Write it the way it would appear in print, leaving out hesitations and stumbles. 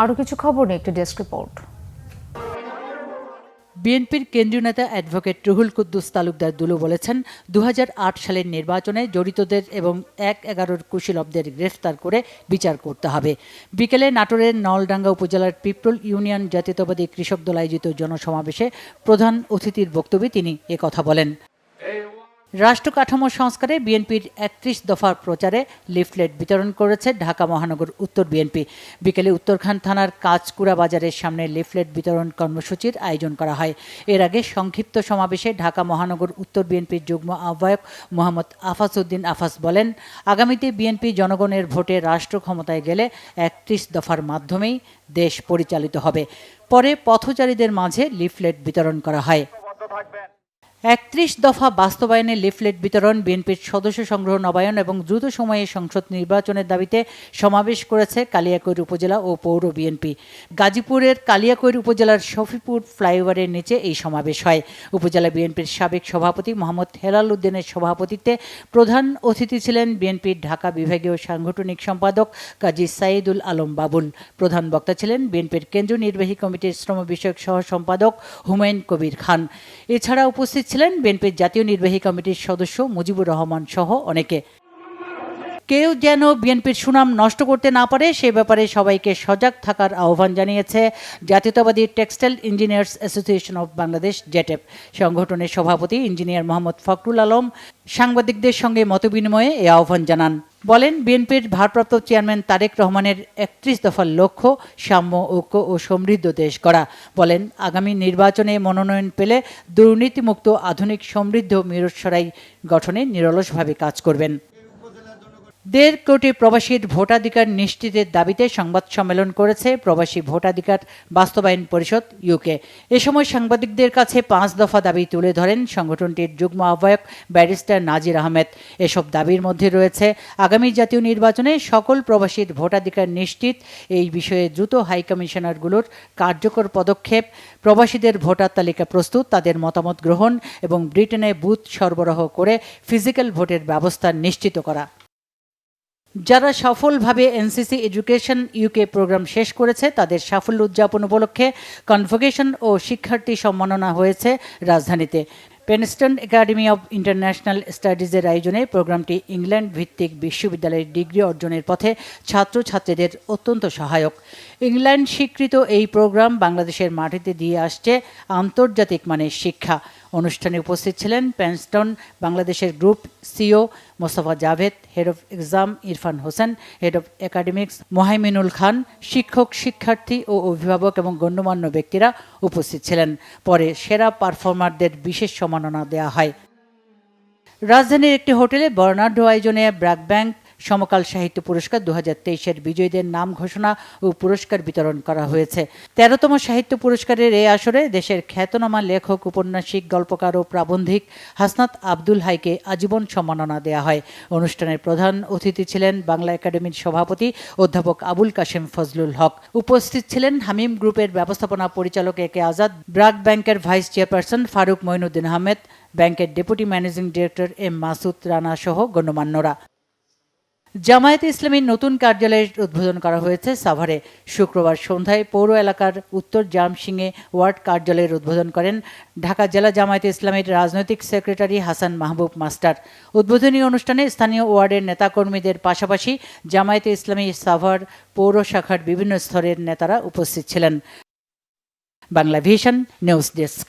আরও কিছু খবর নিয়ে একটি ডেস্ক রিপোর্ট। বিএনপির কেন্দ্রীয় নেতা অ্যাডভোকেট রুহুল কুদ্দুস তালুকদার দুলু বলেছেন, ২০০৮ সালের নির্বাচনে জড়িতদের এবং ১/১১ কুশীলবদের গ্রেফতার করে বিচার করতে হবে। বিকেলে নাটোরের নলডাঙ্গা উপজেলার পিপরুল ইউনিয়ন জাতীয়তাবাদী কৃষক দল আয়োজিত জনসমাবেশে প্রধান অতিথির বক্তব্যে তিনি একথা বলেন। রাষ্ট্র কাঠামো সংস্কারে বিএনপির ৩১ দফার প্রচারে লিফলেট বিতরণ করেছে ঢাকা মহানগর উত্তর বিএনপি। বিকেলে উত্তরখান থানার কাঁচকুড়া বাজারের সামনে লিফলেট বিতরণ কর্মসূচির আয়োজন করা হয়। এর আগে সংক্ষিপ্ত সমাবেশে ঢাকা মহানগর উত্তর বিএনপির যুগ্ম আহ্বায়ক মোহাম্মদ আফাস উদ্দিন আফাস বলেন, আগামীতে বিএনপি জনগণের ভোটে রাষ্ট্র ক্ষমতায় গেলে ৩১ দফার মাধ্যমেই দেশ পরিচালিত হবে। পরে পথচারীদের মাঝে লিফলেট বিতরণ করা হয়। ৩১ দফা বাস্তবায়নে লিফলেট বিতরণ, বিএনপির সদস্য সংগ্রহ নবায়ন এবং দ্রুত সময়ে সংসদ নির্বাচনের দাবিতে সমাবেশ করেছে কালিয়াকৈর উপজেলা ও পৌর বিএনপি। গাজীপুরের কালিয়াকৈর উপজেলার শফিপুর ফ্লাইওভারের নিচে এই সমাবেশ হয়। উপজেলা বিএনপির সাবেক সভাপতি মোহাম্মদ হেলাল উদ্দিনের সভাপতিত্বে প্রধান অতিথি ছিলেন বিএনপির ঢাকা বিভাগীয় সাংগঠনিক সম্পাদক কাজী সাইদুল আলম বাবুল। প্রধান বক্তা ছিলেন বিএনপির কেন্দ্রীয় নির্বাহী কমিটির শ্রম বিষয়ক সহ সম্পাদক হুমায়ুন কবির খান। এছাড়া উপস্থিত ছিলেন বিএনপির জাতীয় নির্বাহী কমিটির সদস্য মুজিবুর রহমান সহ অনেকে। কেউ যেন বিএনপির সুনাম নষ্ট করতে না পারে সে ব্যাপারে সবাইকে সজাগ থাকার আহ্বান জানিয়েছে জাতীয়তাবাদী textile engineers association of Bangladesh জেটেপ। সংগঠনের সভাপতি ইঞ্জিনিয়ার মোহাম্মদ ফখরুল আলম সাংবাদিকদের সঙ্গে মতবিনিময়ে এই আহ্বান জানান। বলেন, বিএনপির ভারপ্রাপ্ত চেয়ারম্যান তারেক রহমানের ৩১ দফার লক্ষ্য সাম্য, ঐক্য ও সমৃদ্ধ দেশ গড়া। বলেন, আগামী নির্বাচনে মনোনয়ন পেলে দুর্নীতিমুক্ত আধুনিক সমৃদ্ধ মিরসরাই গঠনে নিরলসভাবে কাজ করবেন। ১.৫ কোটি প্রবাসীর ভোটাধিকার নিশ্চিতের দাবিতে সংবাদ সম্মেলন করেছে প্রবাসী ভোটাধিকার বাস্তবায়ন পরিষদ ইউকে। এ সময় সাংবাদিকদের কাছে ৫ দফা দাবি তুলে ধরেন সংগঠনটির যুগ্ম আহ্বায়ক ব্যারিস্টার নাজির আহমেদ। এসব দাবির মধ্যে রয়েছে আগামী জাতীয় নির্বাচনে সকল প্রবাসীর ভোটাধিকার নিশ্চিত, এই বিষয়ে দ্রুত হাইকমিশনারগুলোর কার্যকর পদক্ষেপ, প্রবাসীদের ভোটার তালিকা প্রস্তুত, তাদের মতামত গ্রহণ এবং ব্রিটেনে বুথ সরবরাহ করে ফিজিক্যাল ভোটের ব্যবস্থা নিশ্চিত করা। যারা সফলভাবে এনসিসি এডুকেশন ইউকে প্রোগ্রাম শেষ করেছে তাদের সাফল্য উদযাপন উপলক্ষে কনভোকেশন ও শিক্ষার্থী সম্মাননা হয়েছে রাজধানীতে। পেনস্টন একাডেমি অব ইন্টারন্যাশনাল স্টাডিজের আয়োজনে প্রোগ্রামটি ইংল্যান্ড ভিত্তিক বিশ্ববিদ্যালয়ের ডিগ্রি অর্জনের পথে ছাত্রছাত্রীদের অত্যন্ত সহায়ক। ইংল্যান্ড স্বীকৃত এই প্রোগ্রাম বাংলাদেশের মাটিতে দিয়ে আসছে আন্তর্জাতিক মানের শিক্ষা। অনুষ্ঠানে উপস্থিত ছিলেন পেনস্টন বাংলাদেশের group CEO Mostafa Javed, head of exam Irfan Hossain, head of academics Mohaiminul Khan, শিক্ষক, শিক্ষার্থী ও অভিভাবক এবং গণ্যমান্য ব্যক্তিরা উপস্থিত ছিলেন। পরে সেরা পারফর্মারদের বিশেষ সম্মাননা দেওয়া হয়। রাজধানীর একটি হোটেলে বর্ণাঢ্য আয়োজনে ব্র্যাক ব্যাংক সমকাল সাহিত্য পুরস্কার ২০২৩-এর বিজয়ীদের নাম ঘোষণা ও পুরস্কার বিতরণ করা হয়েছে। ১৩তম সাহিত্য পুরস্কারের এই আসরে দেশের খ্যাতনামা লেখক, উপন্যাসিক, গল্পকার ও প্রাবন্ধিক হাসনাত আব্দুল হাইকে আজীবন সম্মাননা দেওয়া হয়। অনুষ্ঠানের প্রধান অতিথি ছিলেন বাংলা একাডেমির সভাপতি অধ্যাপক আবুল কাশেম ফজলুল হক। উপস্থিত ছিলেন হামিম গ্রুপের ব্যবস্থাপনা পরিচালক একে আজাদ, ব্র্যাক ব্যাংকের ভাইস চেয়ারপারসন ফারুক মঈনুদ্দিন আহমেদ, ব্যাংকের deputy managing director M Masud Rana সহ গণ্যমান্যরা। জামায়াতে ইসলামীর নতুন কার্যালয়ের উদ্বোধন করা হয়েছে সাভারে। শুক্রবার সন্ধ্যায় পৌর এলাকার উত্তর জামসিংয়ে ওয়ার্ড কার্যালয়ের উদ্বোধন করেন ঢাকা জেলা জামায়াতে ইসলামীর রাজনৈতিক সেক্রেটারি হাসান মাহবুব মাস্টার। উদ্বোধনী অনুষ্ঠানে স্থানীয় ওয়ার্ডের নেতাকর্মীদের পাশাপাশি জামায়াতে ইসলামী সাভার পৌর শাখার বিভিন্ন স্তরের নেতারা উপস্থিত ছিলেন। Bangla vision news desk.